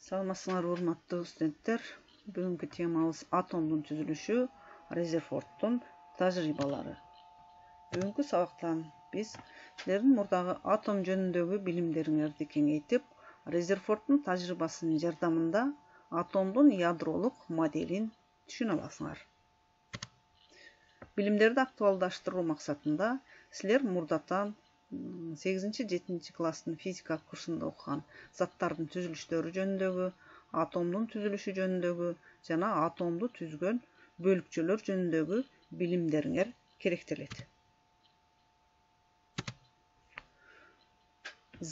Саламатсыңар, урматтуу студенттер. Бүгүнкү темабыз атомдун түзүлүшү, Резерфордтун тажрыйбалары. Бүгүнкү сабактан биз силердин мурдагы атом жөнүндөгү билимдериңерди кеңейтип, Резерфордтун тажрыйбасынын жардамында атомдун ядролук моделин түшүнө аласыңар. Билимдерди актуалдаштыруу максатында силер мурдатан 8-7 класстын физика курсунда окуган заттардын түзүлүштөрү жөнүндөгү, атомдун түзүлүшү жөнүндөгү жана атомду түзгөн бөлүкчөлөр жөнүндөгү билимдериңер керектелет.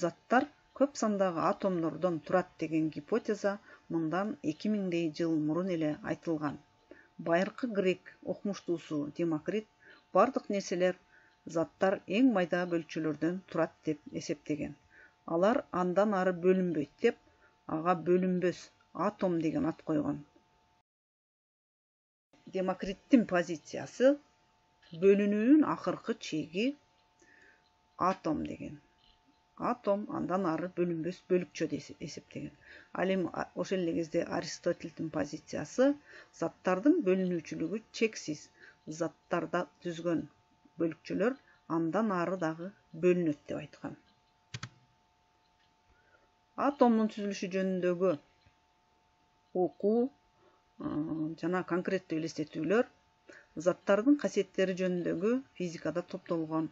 Заттар көп сандагы атомдордон турат деген гипотеза мындан 2000 жыл мурун эле айтылган. Байыркы грек окумуштуусу Демокрит бардык нерселер заттар эң майда бөлүкчөлөрдөн турат деп эсептеген. Алар андан ары бөлүнбөйт деп, ага бөлүнбөс атом деген ат койгон. Демокриттин позициясы бөлүнүүнүн акыркы чеги атом деген. Атом андан ары бөлүнбөс бөлүкчө деп эсептеген. Ал эми ошол эле кезде Аристотелдин позициясы заттардын бөлүнүүчүлүгү чексиз. Заттарда түзгөн бөлүкчөлөр андан ары дагы бөлүнөт деп айткан. Атомдун түзүлүшү жөнүндөгү окуу жана конкреттүү элестетүүлөр заттардын касиеттери жөнүндөгү физикада топтолгон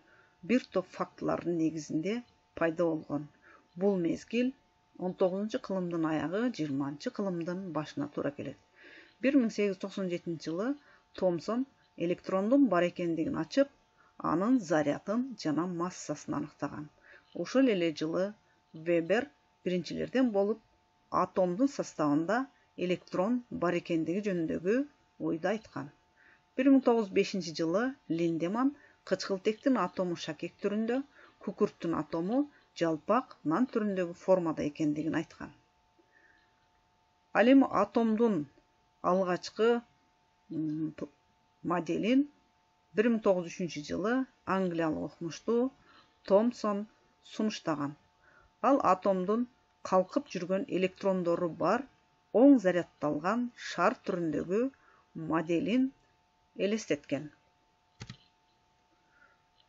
бир топ фактылардын негизинде пайда болгон. Бул мезгил 19-кылымдын аягы, 20-кылымдын башына туура келет. 1897 жылы Томсон электрондун бар экендигин ачып, анын зарядын жана массасын аныктаган. Ошол эле жылы Вебер биринчилерден болуп атомдун составында электрон бар экендиги жөнүндөгү ойду айткан. 1905 жылы Линдеман кычкылтектин атому шакек түрүндө, күкүрттүн атому жалпак нан түрүндөгү формада экендигин айткан. Ал эми атомдун алгачкы моделин 1903 жылы Англиялык окумуштуу Томсон сунуштаган. Ал атомдун калкып жүргөн электрондору бар, оң зарядталган шар түрүндөгү моделин элестеткен.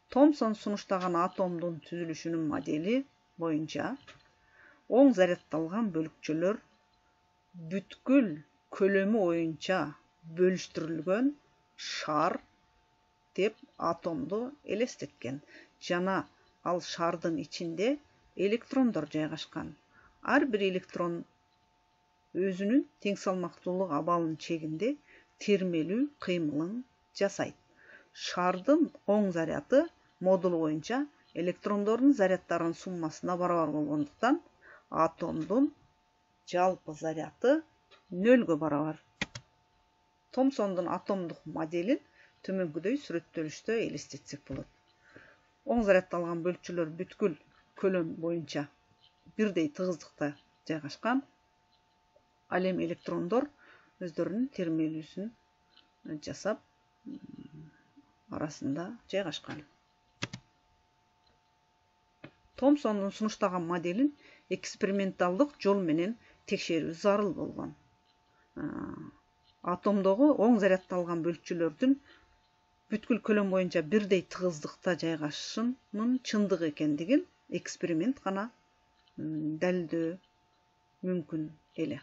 Томсон сунуштаган атомдун түзүлүшүнүн модели боюнча оң зарядталган бөлүкчөлөр бүткүл көлөмү боюнча бөлүштүрүлгөн шар деп атомду элестеткен. Жана ал шардын ичинде электрондор жайгашкан. Ар бир электрон өзүнүн тең салмактуулук абалынын чегинде термелүү кыймылын жасайт. Шардын оң заряды модулу боюнча электрондордун заряддарынын суммасына барабар болгондуктан атомдун жалпы заряды 0-гө барабар. Томсондун атомдук моделин төмөнкүдөй сүрөттөлүштө элестетсек болот. Оң зарядталган бөлүкчөлөр бүткүл көлөм боюнча бирдей тыгыздыкта жайгашкан. Ал эми электрондор өздөрүнүн термелүүсүн жасап арасында жайгашкан. Томсондун сунуштаган моделин эксперименталдык жол менен текшерүү зарыл болгон. Атомдогу оң зарядталган бөлүкчөлөрдүн бүткүл көлөм боюнча бирдей тыгыздыкта жайгашышынын чындык экендигин эксперимент гана далилдөө мүмкүн эле.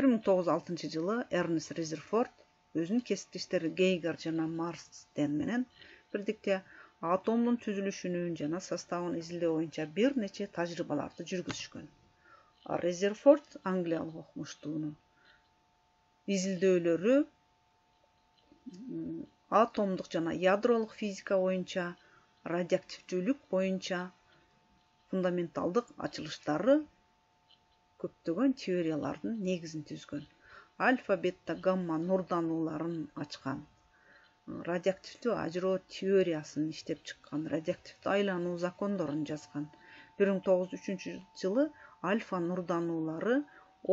1906 жылы Эрнест Резерфорд өзүнүн кесиптештери Гейгер жана Марстен менен бирдикте атомдун түзүлүшүнүн жана составын изилдөө боюнча бир нече тажрыйбаларды жүргүзүшкөн. Резерфорд Англиялык окумуштуунун изилдөөлөрү атомдук жана ядролук физика боюнча, радиоактивдүүлүк боюнча фундаменталдык ачылыштары көптөгөн теориялардын негизин түзгөн. Альфа, бета, гамма нурданууларын ачкан. Радиоактивдүү ажыроо теориясын иштеп чыккан, радиоактивдүү айлануу закондорун жазган. 1903 жылы альфа нурдануулары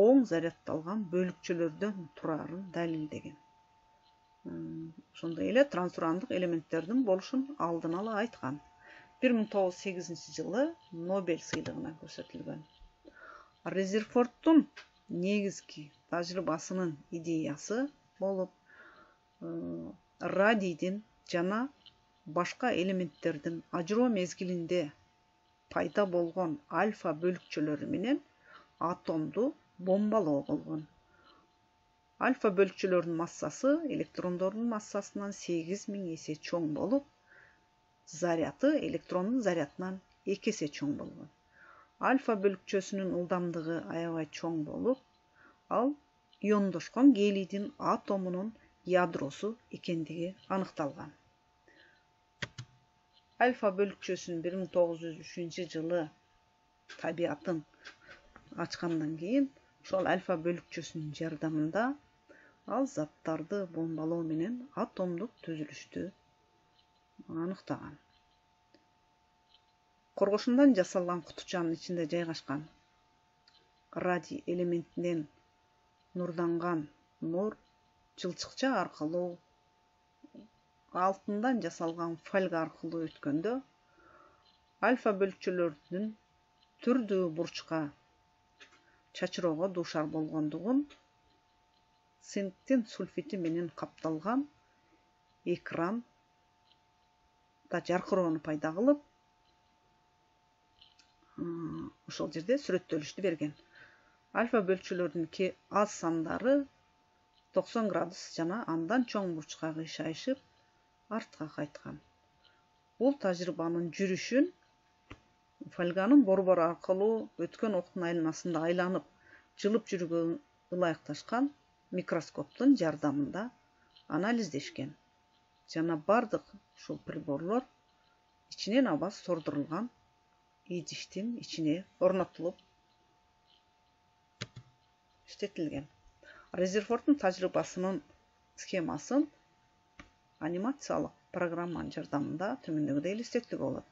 оң зарядталган бөлүкчөлөрдөн турарын далилдеген. Ошондой эле трансурандык элементтердин болушун алдын ала айткан. 1908 жылы Нобель сыйлыгына көрсөтүлгөн. Резерфордтун негизги тажрыйбасынын идеясы болуп, радийдин жана башка элементтердин ажыроо мезгилинде пайда болгон альфа бөлүкчөлөрү менен атомду бомбалоо болгон. Альфа бөлүкчөлөрдүн массасы электрондордун массасынан 8000 эсе чоң болуп, заряды электрондун зарядынан 2 эсе чоң болгон. Альфа бөлүкчөсүнүн ылдамдыгы аябай чоң болуп, ал иондошкон гелийдин атомунун ядросу экендиги аныкталган. Альфа бөлүкчөсүн 1903 жылы табиатын ачкандан кийин, ошол альфа бөлүкчөсүнүн жардамында ал заттарды бомбалоо менен атомдук түзүлүштү аныктаган. Коргошундан жасалган кутучанын ичинде жайгашкан радий элементинен нурданган нур жылчыкча аркылуу алтындан жасалган фольга аркылуу өткөндө альфа бөлүкчөлөрдүн түрдүү бурчка чачыроого дуушар болгондугун цинктин сульфити менен капталган экран да жаркыроону пайда кылып, ошол жерде сүрөттөлүштү берген. Альфа бөлүкчөлөрдүн аз сандары 90 градус жана андан чоң бурчка кыйшайышып артка кайткан. Бул тажрыйбанын жүрүшүн фольганын борбору аркылуу өткөн октун айланасында айланып жылып жүрүүгө ылайыкташкан микроскоптун жардамында анализдешкен. Жана бардык ушул приборлор ичинен аба сордурулган идиштин ичине орнотулуп иштетилген. Резерфордтун тажрыйбасынын схемасын анимациялык программанын жардамында төмөндөгүдөй элестетүүгө болот.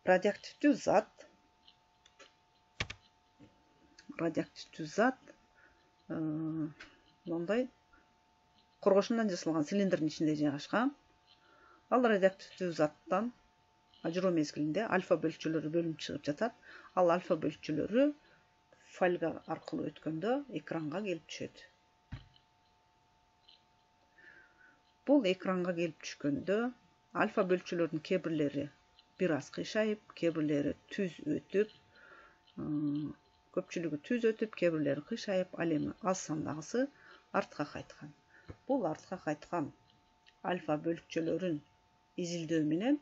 Радиоактивдүү зат мондай коргошундан жасалган цилиндрдин ичинде жайгашкан. Ал радиоактивдүү заттан ажыроо мезгилинде альфа бөлүкчөлөрү бөлүнүп чыгып жатат. Ал альфа бөлүкчөлөрү фольга аркылуу өткөндө экранга келип түшөт. Бул экранга келип түшкөндө альфа бөлүкчөлөрдүн кээ бирлери бир аз кыйшайып, кээ бирлери түз өтүп, көпчүлүгү түз өтүп, кээ бирлери кыйшайып, ал эми аз сандагысы артка кайткан. Бул артка кайткан альфа бөлүкчөлөрүн изилдөө менен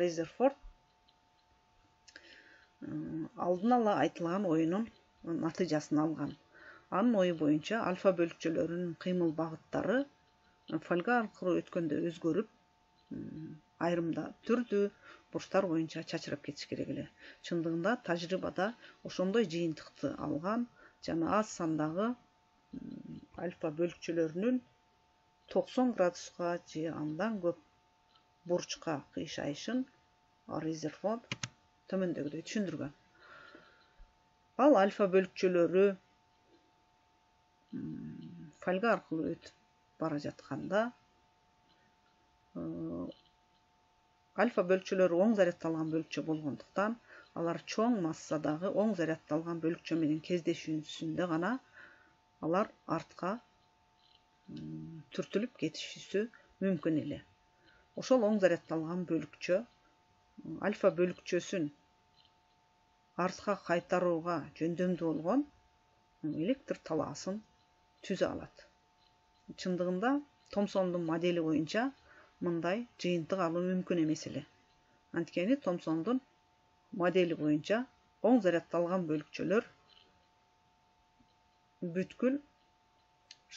Резерфорд алдын ала айтылган оюнун натыйжасын алган. Анын ою боюнча альфа бөлүкчөлөрүнүн кыймыл багыттары фольга аркылуу өткөндө өзгөрүп, айрымда түрдүү бурчтар боюнча чачырап кетиш керек эле. Чындыгында тажрыйбада ошондой жыйынтыкты алган жана аз сандагы альфа бөлүкчөлөрүнүн 90 градуска же андан көп бурчка кыйшайышын Резерфорд төмөндөгүдөй түшүндүргөн. Ал альфа бөлүкчөлөрү фольга аркылуу өтүп бара жатканда альфа бөлүкчөлөрү оң зарядталган бөлүкчө болгондуктан алар чоң массадагы оң зарядталган бөлүкчө менен кездешүүсүндө гана алар артка түртүлүп кетиши мүмкүн эле. Ошол оң зарядталган бөлүкчө альфа бөлүкчөсүн артка кайтарууга жөндөмдүү болгон электр талаасын түзө алат. Чындыгында Томсондун модели боюнча мындай жыйынтык алуу мүмкүн эмес эле. Анткени Томсондун модели боюнча оң зарядталган бөлүкчөлөр бүткүл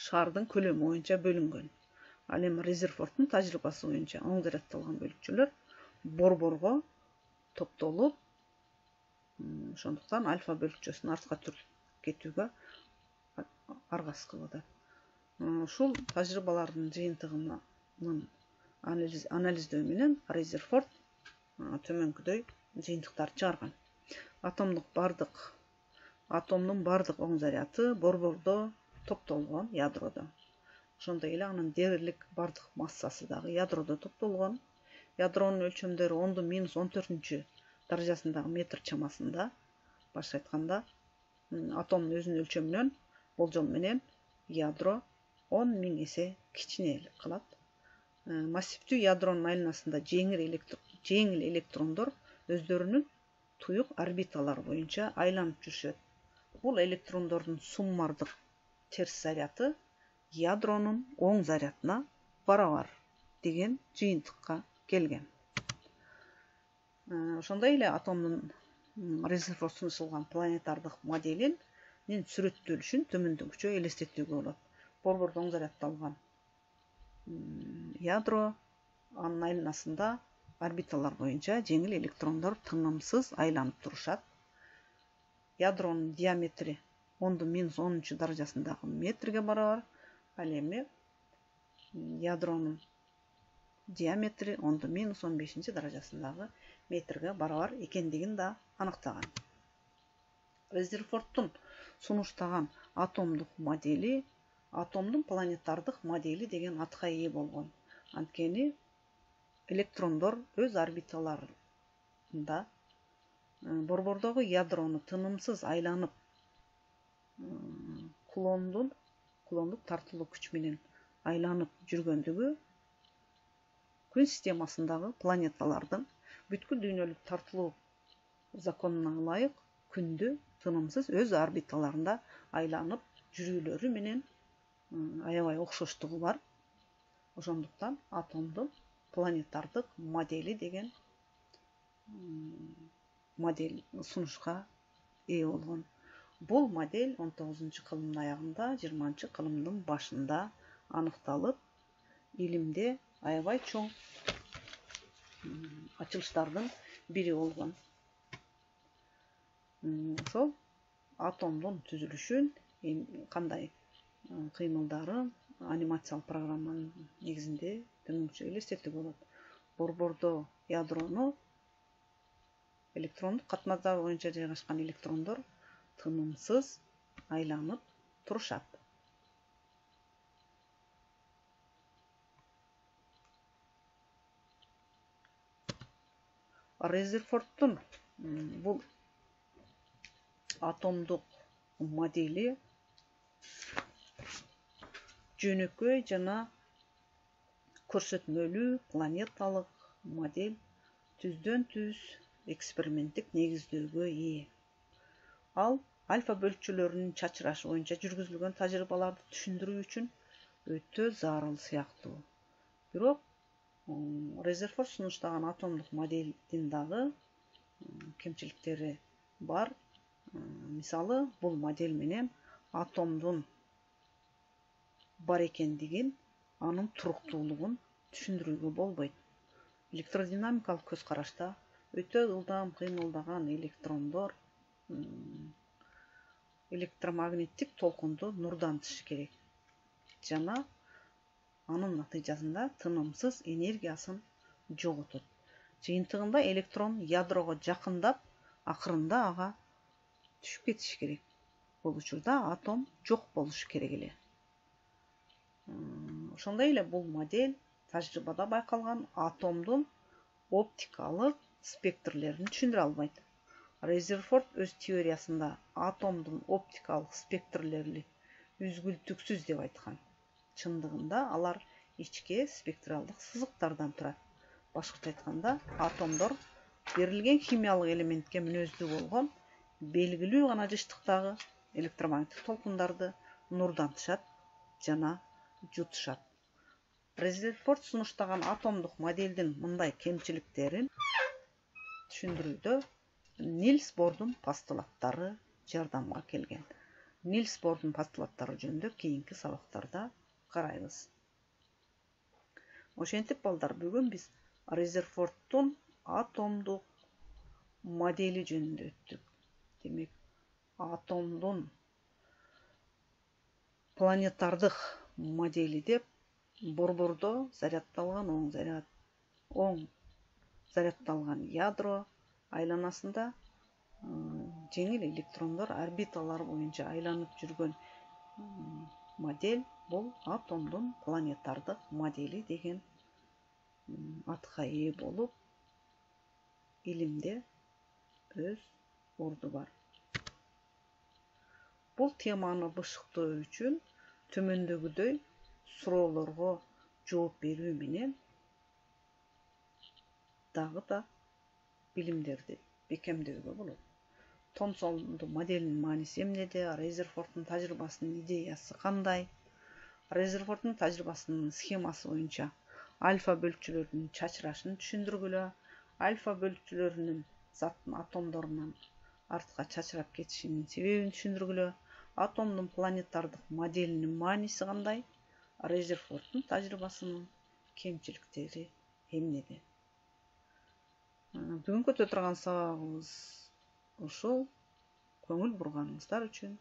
шардын көлөмү боюнча бөлүнгөн. Ал эми Резерфордтун тажрыйбасы боюнча оң зарядталган бөлүкчөлөр борборго топтолуп, ошондуктан альфа бөлүкчөсүн артка түртүп кетүүгө аргасыз кылып атат. Ушул тажрыйбалардын жыйынтыгынын анализдөө менен Резерфорд төмөнкүдөй жыйынтыктарды чыгарган. Атомдун бардык оң заряды борбордо топтолгон ядродо. Ошондой эле анын дээрлик бардык массасы дагы ядродо топтолгон. Ядронун өлчөмдөрү 10⁻14 даражасындагы метр чамасында. Башка айтканда, атомдун өзүнүн өлчөмүнөн болжол менен ядро 10.000 эсе кичине калат. Массивдүү ядронун айланасында жеңил электрондор өздөрүнүн туюк орбиталары боюнча айланып жүрүшөт. Бул электрондордун суммардык терс заряды ядронун оң зарядына барабар деген жыйынтыкка келген. Ошондой эле атомдун Резерфорд сунушталган планетардык моделинин сүрөттөлүшүн төмөндөгүчө элестетүүгө болот. Борбордо оң заряддалган ядро, анын айланасында орбиталар боюнча жеңил электрондор тынымсыз айланып турушат. Ядронун диаметри 10⁻⁻10 даражасындагы метрге барабар. Ал эми ядронун диаметри 10⁻15 даражасындагы метрге барабар экендигин да аныктаган. Резерфорддун сунуштаган атомдук модели атомдун планетардык модели деген атка ээ болгон. Анткени электрондор өз орбиталарында борбордогу ядрону тынымсыз айланып, кулондук тартылуу күч менен айланып жүргөндүгү күн системасындагы планеталардын бүткүл дүйнөлүк тартылуу законуна ылайык күндү тынымсыз өз орбиталарында айланып жүрүүлөрү менен аябай окшоштугу бар. Ошондуктан атомдун планетардык модели деген модель сунушка ээ болгон. Бул модель 19-кылымдын аягында, 20-кылымдын башында аныкталып, илимде аябай чоң ачылыштардын бири болгон. Ошол атомдун түзүлүшүн кандай кыймылдарын анимациялык программанын негизинде төмөнчө элестетүүгө болот. Борбордо ядрону электрондук катмарлар боюнча жайгашкан электрондор тынымсыз айланып турушат. Резерфорддун бул атомдук модели жөнөкөй жана көрсөтмөлүү планеталык модель түздөн-түз эксперименттик негиздөөгө ээ. Ал альфа бөлчөлөрүнүн чачырашы боюнча жүргүзүлгөн тажрыйбаларды түшүндүрүү үчүн өтө зарыл сыяктуу. Бирок Резерфорд сунуштаган атомдук моделдин дагы кемчиликтери бар. Мисалы, бул модель менен атомдун бар экендигин, анын туруктуулугун түшүндүрүүгө болбойт. Электродинамикалык көз карашта өтө ылдам кыймылдаган электрондор электромагниттик толкунду нурдантышы керек жана анын натыйжасында тынымсыз энергиясын жоготот. Жыйынтыгында электрон ядрого жакындап, акырында ага түшүп кетиши керек. Бул учурда атом жок болушу керек эле. Ошондой эле бул модель тажрыйбада байкалган атомдун оптикалык спектрлерин түшүндүрө албайт. Резерфорд өз теориясында атомдун оптикалык спектрлери үзгүлтүксүз деп айткан. Чындыгында алар ичке спектралдык сызыктардан турат. Башкача айтканда, атомдор берилген химиялык элементке мүнөздүү болгон белгилүү гана жыштыктагы электромагниттик толкундарды нурдантышат жана жутушат. Резерфорд сунуштаган атомдук модельдин мындай кемчиликтерин түшүндүрүүдө Нильс Бордун постулаттары жардамга келген. Нильс Бордун постулаттары жөнүндө кийинки сабактарда карайбыз. Ошентип балдар, бүгүн биз Резерфорддун атомдук модели жөнүндө өттүк. Демек, атомдун планетардык модели деп борбордо заряддалган оң заряддалган ядро, айланасында жеңил электрондор орбиталары боюнча айланып жүргөн модель бул атомдун планетардык модели деген атка ээ болуп, илимде өз орду бар. Бул теманы бышыктоо үчүн төмөндөгүдөй суроолорго жооп берүү менен дагы да билимдерди бекемдөөгө болот. Томсонду моделинин мааниси эмнеде? Резерфордтун тажрыйбасынын идеясы кандай? Резерфордтун тажрыйбасынын схемасы боюнча альфа бөлүкчөлөрдүн чачырашын түшүндүргүлө. Альфа бөлүкчөлөрүнүн заттын атомдорунан артка чачырап кетишинин себебин түшүндүргүлө. Атомдун планетардык моделинин мааниси кандай? Резерфордтун тажрыйбасынын кемчиликтери эмнеде? Бүгүн көтөрө турган сабагыбыз ушул. Көңүл бурганыңыздар үчүн